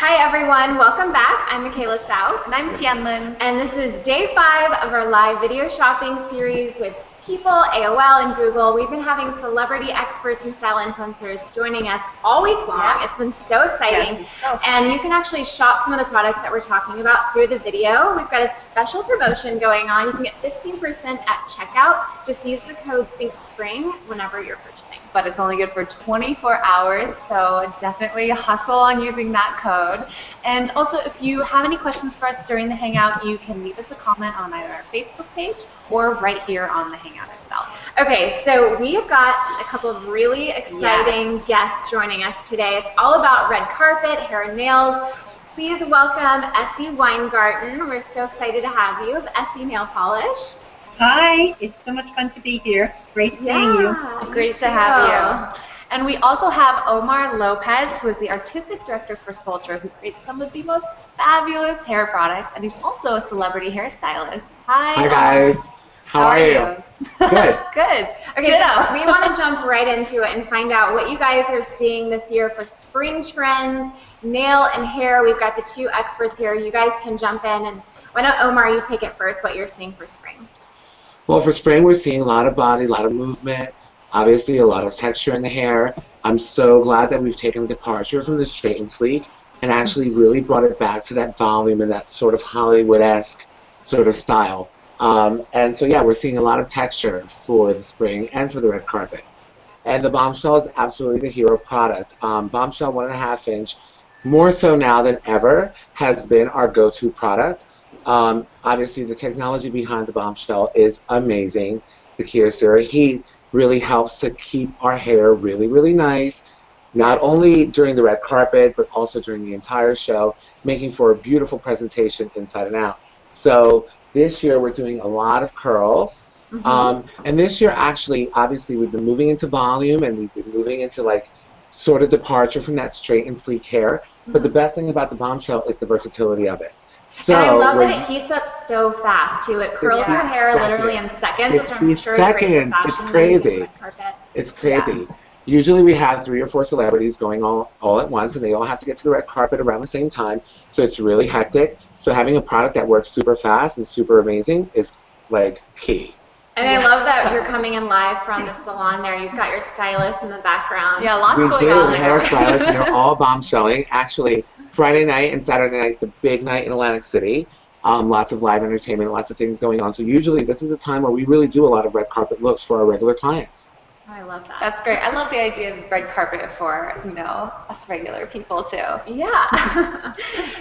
Hi everyone, welcome back. I'm Michaela Sau. And I'm Tianlin. And this is day 5 of our live video shopping series with people, AOL and Google. We've been having celebrity experts and style influencers joining us all week long. Yes. It's been so exciting. Yes, so and you can actually shop some of the products that we're talking about through the video. We've got a special promotion going on. You can get 15% at checkout. Just use the code ThinkSpring whenever you're purchasing. But it's only good for 24 hours, so definitely hustle on using that code. And also, if you have any questions for us during the Hangout, you can leave us a comment on either our Facebook page or right here on the Hangout itself. Okay, so we've got a couple of really exciting guests joining us today. It's all about red carpet, hair and nails. Please welcome Essie Weingarten. We're so excited to have you of Essie Nail Polish. Hi, it's so much fun to be here. Great seeing you. Great to have you. And we also have Omar Lopez, who is the artistic director for Soldier, who creates some of the most fabulous hair products, and he's also a celebrity hairstylist. Hi guys. How are you? Good. Good. Okay, so we want to jump right into it and find out what you guys are seeing this year for spring trends, nail and hair. We've got the two experts here. You guys can jump in, and why don't Omar, you take it first, what you're seeing for spring. Well, for spring, we're seeing a lot of body, a lot of movement, obviously a lot of texture in the hair. I'm so glad that we've taken a departure from the straight and sleek and actually really brought it back to that volume and that sort of Hollywood-esque sort of style. And so, yeah, we're seeing a lot of texture for the spring and for the red carpet. And the Bombshell is absolutely the hero product. Bombshell 1.5 inch, more so now than ever, has been our go-to product. Obviously, the technology behind the Bombshell is amazing. The Kyocera heat really helps to keep our hair really, really nice, not only during the red carpet, but also during the entire show, making for a beautiful presentation inside and out. So this year, we're doing a lot of curls. And this year, actually, obviously, we've been moving into volume, and we've been moving into, like, sort of departure from that straight and sleek hair. But the best thing about the Bombshell is the versatility of it. So and I love that it heats up so fast too. It curls your hair literally in seconds, which I'm sure is great for fashion. It's crazy. It's crazy. Yeah. Usually we have 3 or 4 celebrities going all at once, and they all have to get to the red carpet around the same time. So it's really hectic. So having a product that works super fast and super amazing is like key. And I love that you're coming in live from the salon there. You've got your stylist in the background. Yeah, lots going on there. We have our stylists, and they're all bombshelling. Actually, Friday night and Saturday night is a big night in Atlantic City. Lots of live entertainment, lots of things going on. So usually this is a time where we really do a lot of red carpet looks for our regular clients. Oh, I love that. That's great. I love the idea of red carpet for, you know, us regular people too. Yeah.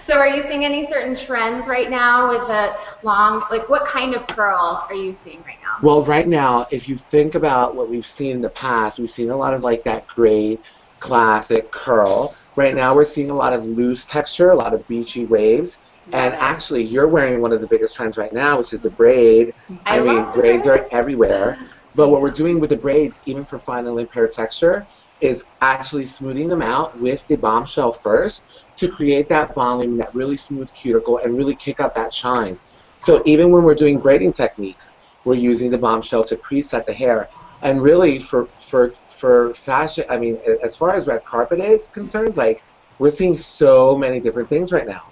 So are you seeing any certain trends right now with the long, like what kind of curl are you seeing right now? Well, right now, if you think about what we've seen in the past, we've seen a lot of like that great classic curl. Right now we're seeing a lot of loose texture, a lot of beachy waves. And actually, you're wearing one of the biggest trends right now, which is the braid. I mean, braids are everywhere. But what we're doing with the braids, even for fine and limp hair texture, is actually smoothing them out with the Bombshell first to create that volume, that really smooth cuticle, and really kick up that shine. So even when we're doing braiding techniques, we're using the Bombshell to preset the hair. And really, for fashion, I mean, as far as red carpet is concerned, like, we're seeing so many different things right now.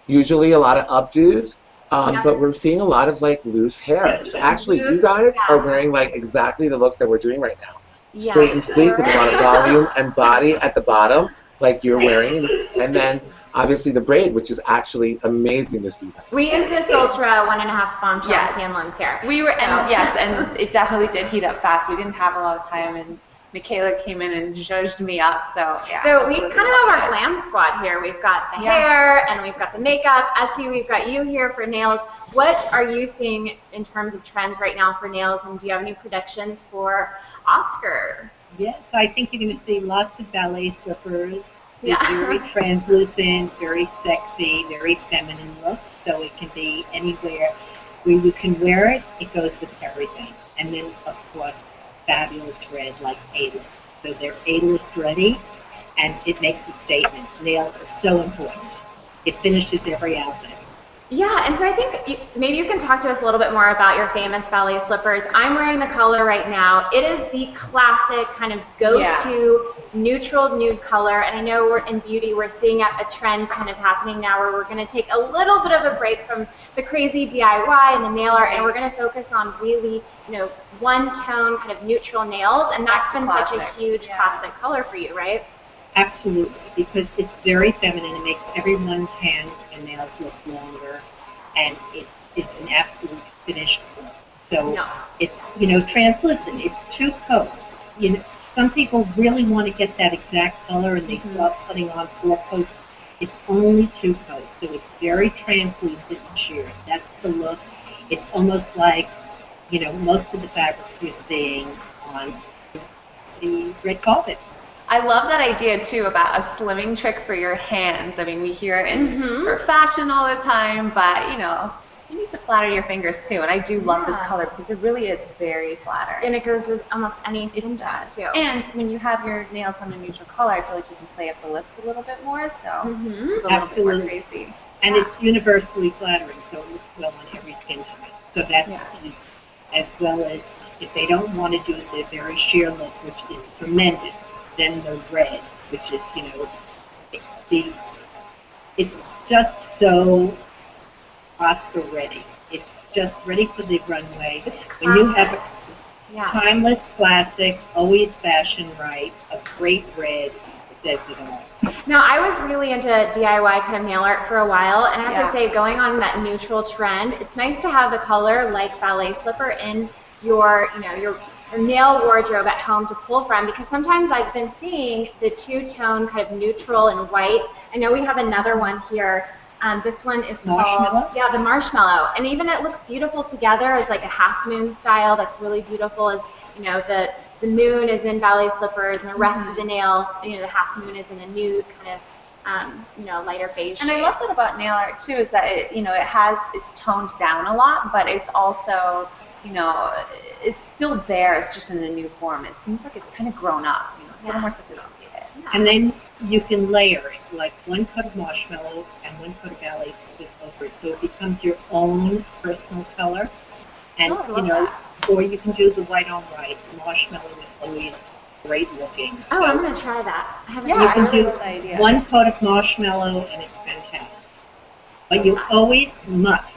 Usually a lot of updos, but we're seeing a lot of like loose hair. So actually, you guys are wearing like exactly the looks that we're doing right now. Yeah, straight and sleek with a lot of volume and body at the bottom, like you're wearing, and then obviously the braid, which is actually amazing this season. We used this Ultra 1.5 Bombshell Tianlin's hair. We were, and it definitely did heat up fast. We didn't have a lot of time, and Michaela came in and zhuzhed me up, so yeah. So we kind of have our glam squad here. We've got the hair, and we've got the makeup. Essie, we've got you here for nails. What are you seeing in terms of trends right now for nails, and do you have any predictions for Oscar? Yes, I think you're going to see lots of ballet slippers. Very translucent, very sexy, very feminine look, so it can be anywhere where you can wear it. It goes with everything. And then, of course, fabulous red like A-list. So they're A-list ready, and it makes a statement. Nails are so important. It finishes every outfit. Yeah, and so I think maybe you can talk to us a little bit more about your famous ballet slippers. I'm wearing the color right now. It is the classic kind of go-to neutral nude color, and I know we're in beauty, we're seeing a trend kind of happening now where we're going to take a little bit of a break from the crazy DIY and the nail art, and we're going to focus on really, one tone kind of neutral nails, and that's been such a huge classic color for you, right? Absolutely, because it's very feminine. It makes everyone's hands and nails look longer, and it's an absolute finished look. So it's translucent. It's 2 coats. Some people really want to get that exact color, and they love putting on 4 coats. It's only 2 coats, so it's very translucent and sheer. That's the look. It's almost like most of the fabrics you're seeing on the red carpet. I love that idea too about a slimming trick for your hands. I mean, we hear it for fashion all the time, but you need to flatter your fingers too. And I do love this color because it really is very flattering. And it goes with almost any skin tone too. And when you have your nails on a neutral color, I feel like you can play up the lips a little bit more, so it's a little bit more crazy. And it's universally flattering, so it looks well on every skin tone. So that's as well as if they don't want to do the very sheer look, which is tremendous. Then the red, which is, it's just so Oscar ready. It's just ready for the runway. It's classic. When you have a timeless classic, always fashion right, a great red, it says it all. Now, I was really into DIY kind of nail art for a while, and I have to say, going on that neutral trend, it's nice to have the color like ballet slipper in your nail wardrobe at home to pull from, because sometimes I've been seeing the 2-tone kind of neutral and white. I know we have another one here. This one is called the marshmallow, and even it looks beautiful together as like a half moon style. That's really beautiful. As the moon is in ballet slippers, and the rest of the nail, the half moon is in a nude kind of lighter beige. And I love that about nail art too, is that it's toned down a lot, but it's also it's still there. It's just in a new form. It seems like it's kind of grown up. It's a little more sophisticated. And then you can layer it, like 1 coat of marshmallow and 1 coat of ballet slip over it, so it becomes your own personal color. And or you can do the white on white. Marshmallow is always great looking. Oh, I'm gonna try that. I haven't. I really love the idea. 1 coat of marshmallow, and it's fantastic. But you always must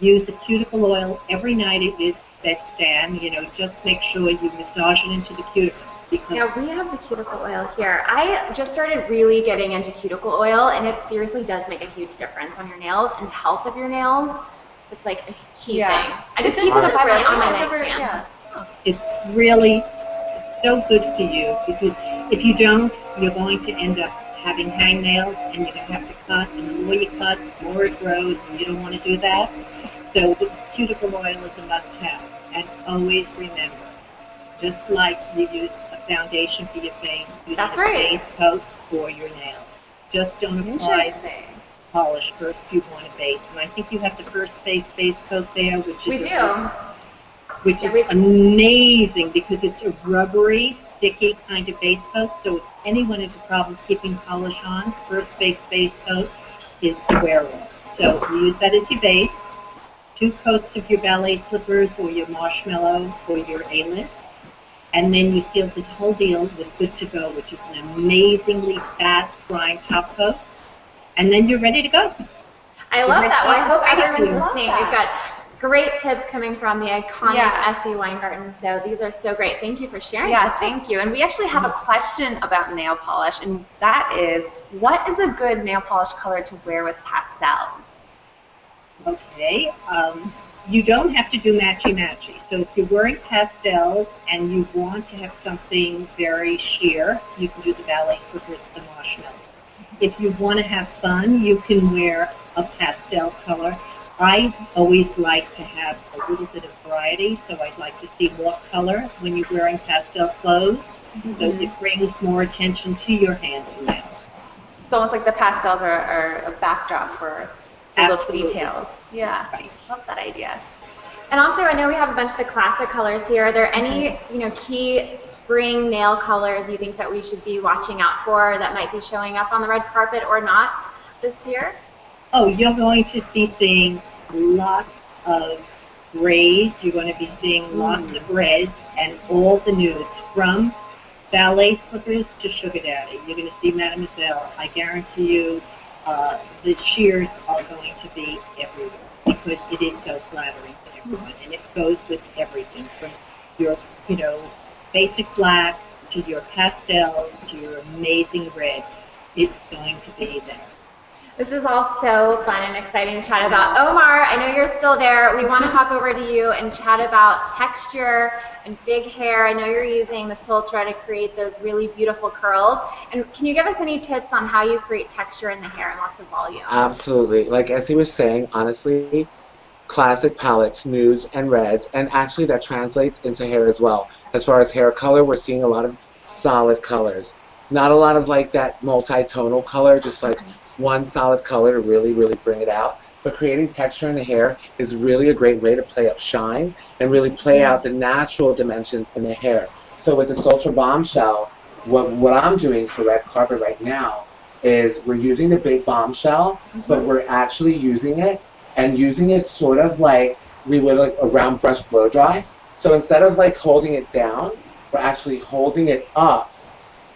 use the cuticle oil every night it is bedstand. Just make sure you massage it into the cuticle. Yeah, we have the cuticle oil here. I just started really getting into cuticle oil, and it seriously does make a huge difference on your nails and the health of your nails. It's like a key thing. I just keep it on my nightstand. It's really so good for you, because if you don't, you're going to end up having hangnails, and you're going to have to cut, and the more you cut, the more it grows, and you don't want to do that. So the cuticle oil is a must-have. And always remember, just like you use a foundation for your face, use a base coat for your nails. Just don't apply polish first. You want a base. And I think you have the first base coat there, which is amazing, because it's a rubbery, sticky kind of base coat. So if anyone has a problem keeping polish on, first base coat is the wearable. So you use that as your base. 2 coats of your ballet slippers or your marshmallow or your A-list, and then you seal this whole deal with Good to Go, which is an amazingly fast drying top coat, and then you're ready to go. I love that. Well, I hope everyone's listening. We've got great tips coming from the iconic Essie Weingarten, so these are so great. Thank you for sharing. Yeah, thank you. And we actually have a question about nail polish, and that is, what is a good nail polish color to wear with pastels? Okay, you don't have to do matchy-matchy. So if you're wearing pastels and you want to have something very sheer, you can do the ballet slippers, the marshmallow. If you want to have fun, you can wear a pastel color. I always like to have a little bit of variety, so I'd like to see more color when you're wearing pastel clothes, so it brings more attention to your hands and nails. It's almost like the pastels are a backdrop for little details. Yeah, right. Love that idea. And also, I know we have a bunch of the classic colors here. Are there any, key spring nail colors you think that we should be watching out for that might be showing up on the red carpet or not this year? Oh, you're going to be seeing lots of grays. You're going to be seeing lots of reds and all the nudes from ballet slippers to sugar daddy. You're going to see Mademoiselle. I guarantee you the shears are going to be everywhere because it is so flattering to everyone. And it goes with everything from your, basic black to your pastels to your amazing red. It's going to be there. This is all so fun and exciting to chat about. Omar, I know you're still there. We want to hop over to you and chat about texture and big hair. I know you're using the Sultra to create those really beautiful curls. And can you give us any tips on how you create texture in the hair and lots of volume? Absolutely. Like Essie was saying, honestly, classic palettes, nudes and reds, and actually that translates into hair as well. As far as hair color, we're seeing a lot of solid colors. Not a lot of like that multi-tonal color, just like one solid color to really, really bring it out. But creating texture in the hair is really a great way to play up shine and really play out the natural dimensions in the hair. So with the Sultra Bombshell, what I'm doing for red carpet right now is we're using the big bombshell, but we're actually using it sort of like we would like a round brush blow dry. So instead of like holding it down, we're actually holding it up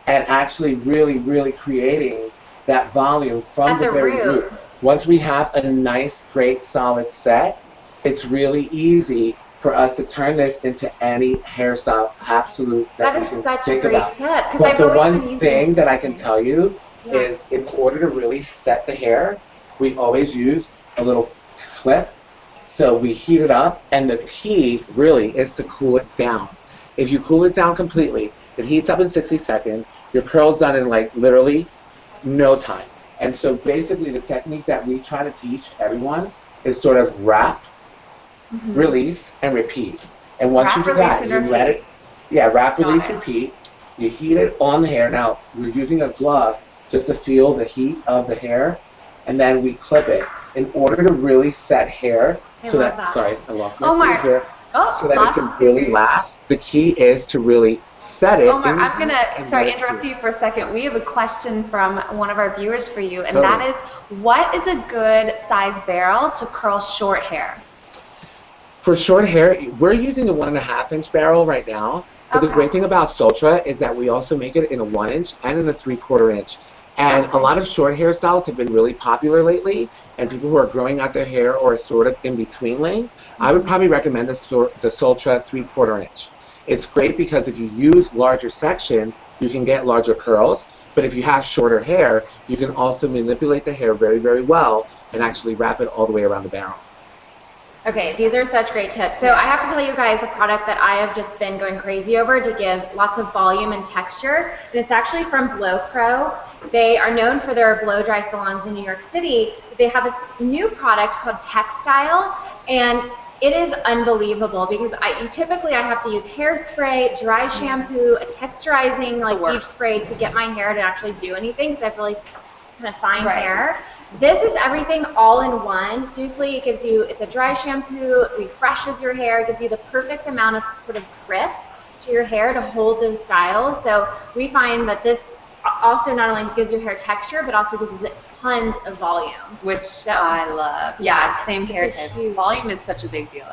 and actually really, really creating that volume from the very root. Once we have a nice, great, solid set, it's really easy for us to turn this into any hairstyle absolute that you is can such think a great about. tip. But the one thing that I can tell you is in order to really set the hair, we always use a little clip. So we heat it up, and the key really is to cool it down. If you cool it down completely, it heats up in 60 seconds. Your curl's done in like literally no time. And so basically the technique that we try to teach everyone is sort of wrap, release, and repeat. And once you do that, you let it, wrap, release, repeat. You heat it on the hair. Now, we're using a glove just to feel the heat of the hair, and then we clip it in order to really set hair so that, sorry, I lost my sleeve here, so that it can really last. The key is to really set it. Omar, I'm going to interrupt you for a second. We have a question from one of our viewers for you, and that is, what is a good size barrel to curl short hair? For short hair, we're using a 1.5 inch barrel right now. But the great thing about Sultra is that we also make it in a 1 inch and in a 3/4 inch. And a lot of short hairstyles have been really popular lately, and people who are growing out their hair or sort of in between length, I would probably recommend the Sultra 3/4 inch. It's great because if you use larger sections, you can get larger curls, but if you have shorter hair, you can also manipulate the hair very, very well and actually wrap it all the way around the barrel. Okay, these are such great tips. So I have to tell you guys a product that I have just been going crazy over to give lots of volume and texture. And it's actually from Blow Pro. They are known for their blow dry salons in New York City. They have this new product called Textile, and it is unbelievable because typically I have to use hairspray, dry shampoo, a texturizing beach spray to get my hair to actually do anything because I have really kind of fine hair. This is everything all in one. Seriously, it gives you, it's a dry shampoo, it refreshes your hair, it gives you the perfect amount of sort of grip to your hair to hold those styles. So we find that this also not only gives your hair texture, but also gives it tons of volume. Which I love. Yeah, same hair type. Volume is such a big deal.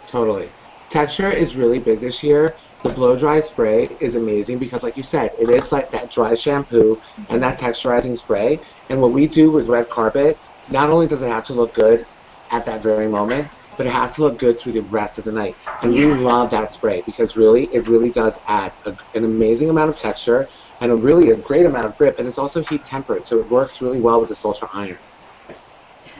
Totally. Texture is really big this year. The blow dry spray is amazing because, like you said, it is like that dry shampoo and that texturizing spray. And what we do with red carpet, not only does it have to look good at that very moment, but it has to look good through the rest of the night. And we love that spray because really, it really does add an amazing amount of texture and a great amount of grip. And it's also heat tempered, so it works really well with the Sultra Iron.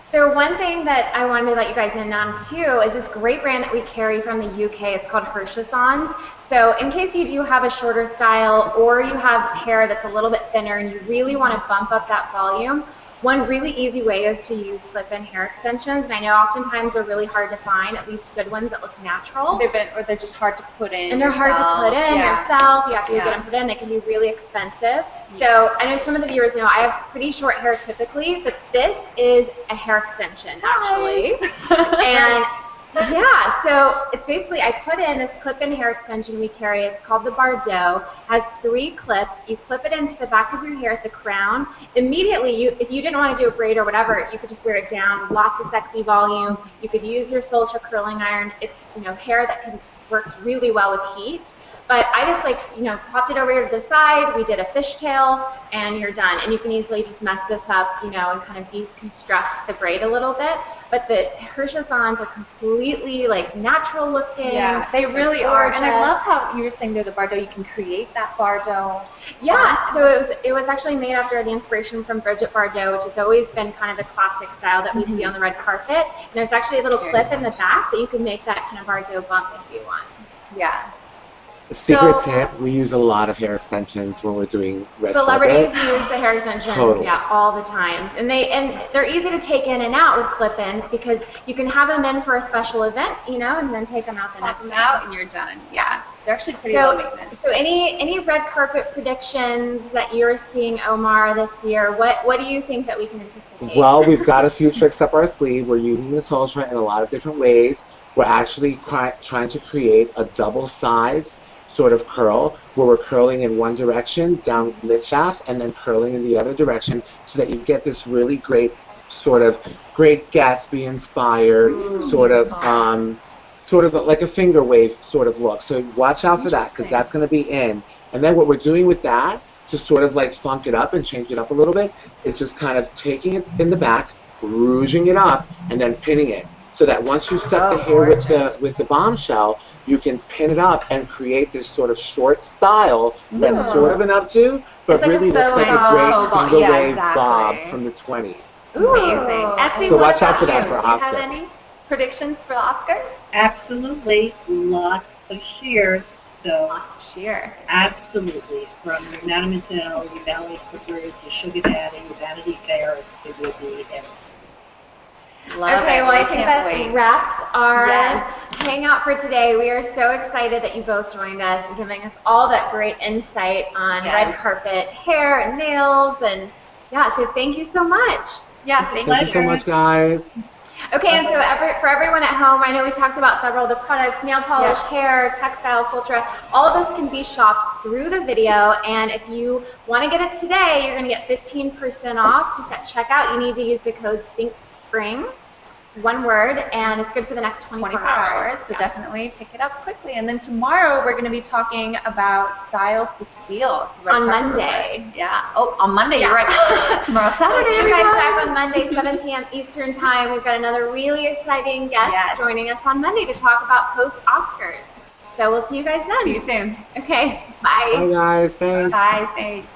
So one thing that I wanted to let you guys in on too is this great brand that we carry from the UK. It's called Hirschisons. So in case you do have a shorter style or you have hair that's a little bit thinner and you really want to bump up that volume, one really easy way is to use clip-in hair extensions. And I know oftentimes they're really hard to find, at least good ones that look natural. They're just hard to put in. And they're hard to put in yourself. You have to get them put in. They can be really expensive. So I know some of the viewers know I have pretty short hair typically, but this is a hair extension actually. And Yeah, so it's basically, I put in this clip-in hair extension we carry. It's called the Bardot. Has 3 clips. You clip it into the back of your hair at the crown. Immediately, if you didn't want to do a braid or whatever, you could just wear it down. Lots of sexy volume. You could use your Soltra curling iron. It's hair that works really well with heat. But I just popped it over here to the side. We did a fishtail, and you're done. And you can easily just mess this up, and kind of deconstruct the braid a little bit. But the Hirschasons are completely natural looking. Yeah, they really are. And I love how you were saying the Bardot. You can create that Bardot. Yeah, so it was actually made after the inspiration from Bridget Bardot, which has always been kind of the classic style that we see on the red carpet. And there's actually a little clip in the back that you can make that kind of Bardot bump if you want. Yeah. Secret tip, we use a lot of hair extensions when we're doing red Celebrities carpet. use the hair extensions, Totally. yeah, all the time. And they're easy to take in and out with clip-ins because you can have them in for a special event, and then take them out the next time. Out and you're done. Yeah. They're actually pretty low maintenance. So any red carpet predictions that you're seeing, Omar, this year? What do you think that we can anticipate? Well, we've got a few tricks up our sleeve. We're using the Soltra in a lot of different ways. We're actually trying to create a double size sort of curl where we're curling in one direction down mid shaft and then curling in the other direction so that you get this really great sort of Great Gatsby inspired sort of like a finger wave sort of look. So watch out for that because that's going to be in. And then what we're doing with that to sort of funk it up and change it up a little bit is just kind of taking it in the back, rouging it up, and then pinning it. So that once you set the hair with the bombshell, you can pin it up and create this sort of short style that's sort of an updo, but really looks like a great single wave bob from the 20s. Amazing. Essie, So what watch out about for that you? for Do you have Oscars. any predictions for Oscar? Absolutely, lots of shears. So Sheer. absolutely, from your Mademoiselle, your Ballet Clippers, your Sugar Daddy, your Vanity Fair, it will be everything. Love Okay, it. well, We I think can't that wait. wraps our Yes. hangout for today. We are so excited that you both joined us and giving us all that great insight on red carpet hair and nails. And yeah, so thank you so much. Yeah, Thank you so much, guys. Okay, and so for everyone at home, I know we talked about several of the products, nail polish, hair, textile, Soltra, all of those can be shopped through the video, and if you want to get it today, you're going to get 15% off. Just at checkout, you need to use the code ThinkSpring. It's one word, and it's good for the next 24 hours. So definitely pick it up quickly. And then tomorrow we're going to be talking about styles to steal. So On Monday. Yeah. Oh, on Monday, you're right. Tomorrow, So Saturday. we'll see you guys back on Monday, 7 p.m. Eastern Time. We've got another really exciting guest joining us on Monday to talk about post-Oscars. So we'll see you guys then. See you soon. Okay, bye. Bye, guys. Thanks. Bye. Thanks.